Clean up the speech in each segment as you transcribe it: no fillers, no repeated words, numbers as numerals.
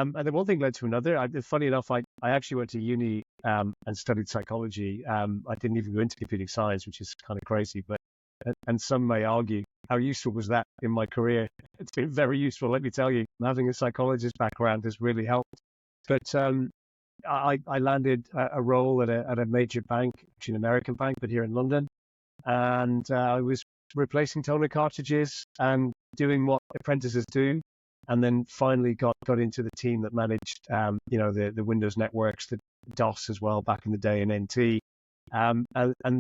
And then one thing led to another. Funny enough, I actually went to uni and studied psychology. I didn't even go into computing science, which is kind of crazy. But and some may argue, how useful was that in my career? It's been very useful, let me tell you. Having a psychologist background has really helped. But I landed a role at a major bank, actually an American bank, but here in London. And I was replacing toner cartridges and doing what apprentices do. And then finally got into the team that managed, the Windows networks, the DOS as well back in the day in NT. And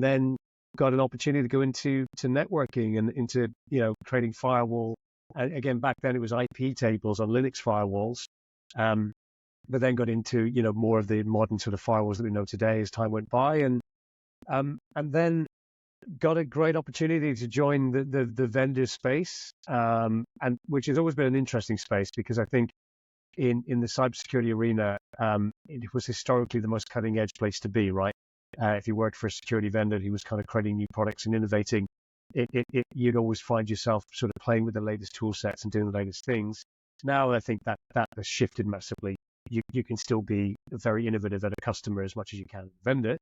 then got an opportunity to go into networking and into, creating firewall. Again, back then it was IP tables on Linux firewalls. But then got into, more of the modern sort of firewalls that we know today as time went by. And then got a great opportunity to join the vendor space, and which has always been an interesting space because I think in the cybersecurity arena, it was historically the most cutting edge place to be, right? If you worked for a security vendor who was kind of creating new products and innovating, you'd always find yourself sort of playing with the latest tool sets and doing the latest things. Now I think that has shifted massively. You can still be very innovative at a customer as much as you can at a vendor.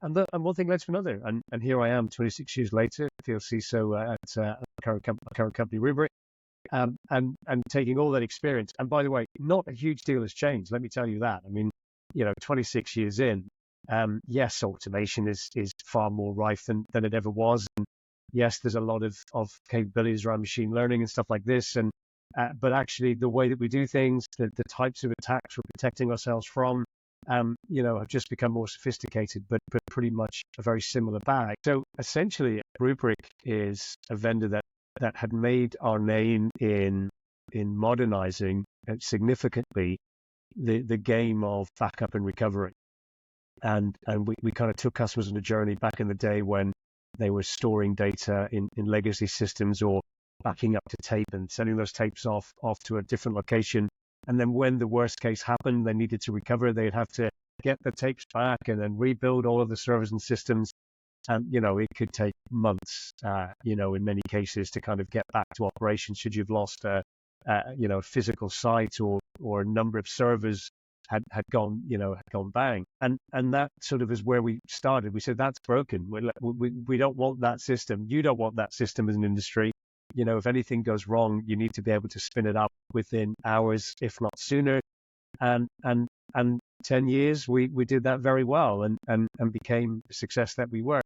And one thing led to another, and here I am, 26 years later, field CISO at a current company, Rubric, and taking all that experience. And by the way, not a huge deal has changed. Let me tell you that. I mean, 26 years in, yes, automation is far more rife than it ever was, and yes, there's a lot of capabilities around machine learning and stuff like this, and but actually the way that we do things, the types of attacks we're protecting ourselves from, have just become more sophisticated, but pretty much a very similar bag. So essentially, Rubric is a vendor that had made our name in modernizing significantly the game of backup and recovery. And we kind of took customers on a journey back in the day when they were storing data in legacy systems or backing up to tape and sending those tapes off to a different location. And then when the worst case happened, they needed to recover, they'd have to get the tapes back and then rebuild all of the servers and systems. And, it could take months, in many cases to kind of get back to operations should you've lost a physical site or a number of servers had gone bang. And that sort of is where we started. We said, that's broken. We don't want that system. You don't want that system as an industry. If anything goes wrong, you need to be able to spin it up within hours, if not sooner. And 10 years, we did that very well and became the success that we were.